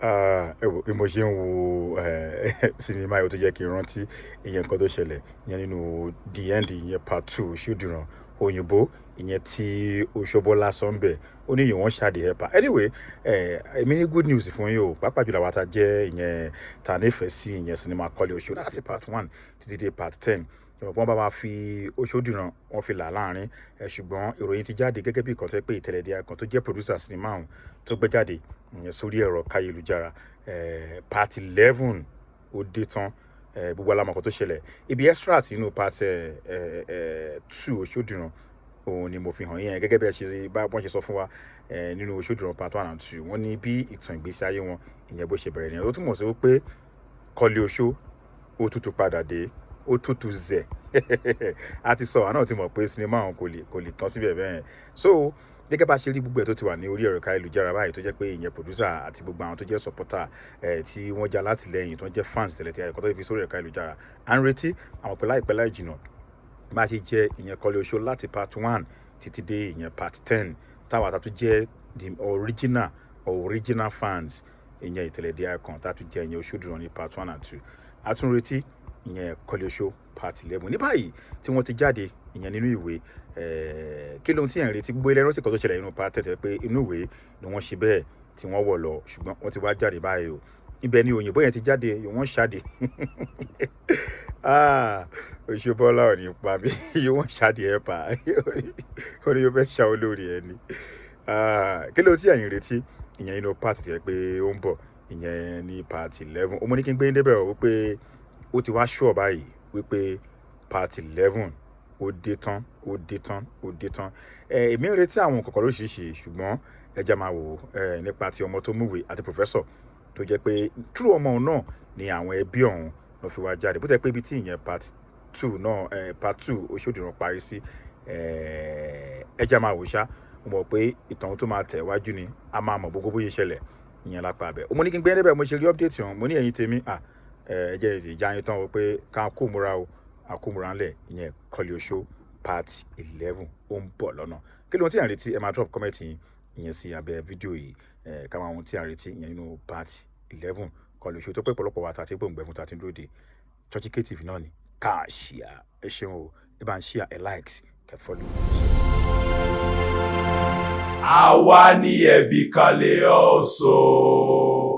Ẹ wò bí mo ṣe ń wo sinimá yìí ó tó jẹ́ kí n rántí ìyẹn nǹkan tó ṣẹlẹ̀ ìyẹn nínú the end ìyẹn part 2 Ṣódìrán òyìnbó ìyẹn tí Òṣóbọ́lá sọ ń bẹ̀ ó ní you wan share the helper. Anyway, èmi ní good news fún yín o pàápàá jùlọ àwa tá jẹ́ ìyẹn tá nífẹ̀ẹ́ sí ìyẹn sinimá Kọ́lé Oṣó láti part 1 títí dé part 10. Wọ́n bá máa fi Òṣódìrán wọ́n fi là láàrin ṣùgbọ́n ìròyìn ti jáde gẹ́gẹ́ bí ìkan tó pé ìtẹ̀lẹ̀dẹ̀ kan tó jẹ́ producer sinimá ọ̀hún tó gbé jáde ìyẹn sórí ẹ̀rọ káyélujára part 11 ó dé tán gbogbo alamọ̀kan tó ṣẹlẹ̀ ibi extract nínú part 2 Òṣódìrán òun ni mo fi hàn yẹn gẹ́gẹ́ bí wọ́n ṣe sọ fún wa nínú Òṣódìrán part 1 and 2 wọ́n ní bí ìtàn ìgbésí ayé wọn ìyẹn bó ṣe bẹ̀rẹ̀ nìyẹn ó túmọ̀ sí wípé Kọ́lé Oṣó ó tútù padà dé ó tútù zẹ̀ a ti sọ àná ti mọ̀ pé sinimá ọ̀hún kò lè tán síbẹ̀ bẹ́ẹ̀ so gẹ́gẹ́ bá ṣe rí gbogbo ẹ̀ tó ti wà ní orí ẹ̀rọ káyélujára báyìí tó jẹ́ pé ìyẹn producer àti gbogbo àwọn tó jẹ́ supporter tí wọ́n jẹ́ alátìlẹ́yìn tó jẹ́ fans tẹ́lẹ̀ tí ẹ̀kọ́ tó fi sórí ẹ̀rọ káyélujára à ń retí àwọn pẹ̀lú àìpẹ́ láì jìnnà bá ṣe jẹ́ ìyẹn Kọ́lé Oṣó láti part 1 títí dé ìyẹn part 10 táwa tá tó jẹ́ the original fans ìyẹn ìtẹ̀lẹ̀dẹ̀ kan tá tó jẹ́ ìyẹn Òṣódìrán ní part 1 and 2 a tún retí ìyẹn Kọ́lé Oṣó part 11 ní báyìí tí wọ́n ti jáde ìyẹn nínú ìwé kí lóhun tí ẹ̀ ń retí gbogbo ilé rántí kan tó ṣẹlẹ̀ nínú part 10 pé inú ìwé ni wọ́n ṣe bẹ́ẹ̀ tí wọ́n wọ̀ lọ ṣùgbọ́n wọ́n ti wá jáde báyìí o ibẹ̀ ni òyìnbó yẹn ti jáde wọ́n ṣáde Òṣóbọ́lá ò ní pa mí wọ́n ṣáde ẹ̀ pa ó ní yóò fẹ́ ṣá olórí ẹ̀ ni kí lóhun tí ẹ̀ ń retí ìyẹn nínú part tí ẹ pé ó ń bọ̀ ìyẹn ní part 11 ó mú ní kí n gbé débẹ̀ o wípé ó ti wá ṣúọ̀ báyìí wípé part 11 ó dé tán èmi ń retí àwọn kọ̀kọ̀ lóṣìṣì ṣùgbọ́n ẹja máa wò nípa ti ọmọ tó múwèé àti professor tó jẹ́ pé true ọmọ náà ni àwọn ẹbí ọ̀hún ló fi wá jáde bó tẹ́ pé ibi tí ìyẹn part 2 náà part 2 Òṣódìrán parí sí ẹja máa wò ṣá mo mọ̀ pé ìtàn tó máa tẹ̀ wájú ni a máa mọ̀ gbogbo bóyá ṣẹlẹ̀ ìyẹn lápá abẹ mo ní kí n gbé níbẹ̀ mo ṣe rí update ọ̀hún mo ní ẹ̀yin tèmi ẹjẹ́ ìjà yín tán o pé ká kó múra o àkómúra ńlẹ̀ ìyẹn Kọ́lé Oṣó part 11 ó ń bọ̀ lọ́nà kí lóhun tí à ń retí ẹ máa drop comment yín ìyẹn sí abẹ́ fídíò yìí ká máa ohun tí à ń retí ìyẹn nínú part 11 Kọ́lé Oṣó tó pé pọ̀lọpọ̀ wa tàti gbòǹgbẹ̀ fún tàti lóde Churchy TV náà ni ká ṣíà ẹ ṣeun o ẹ bá ń ṣíà ẹ likes kẹ follow. Àwa ni ẹbí Kọ́lé Oṣó.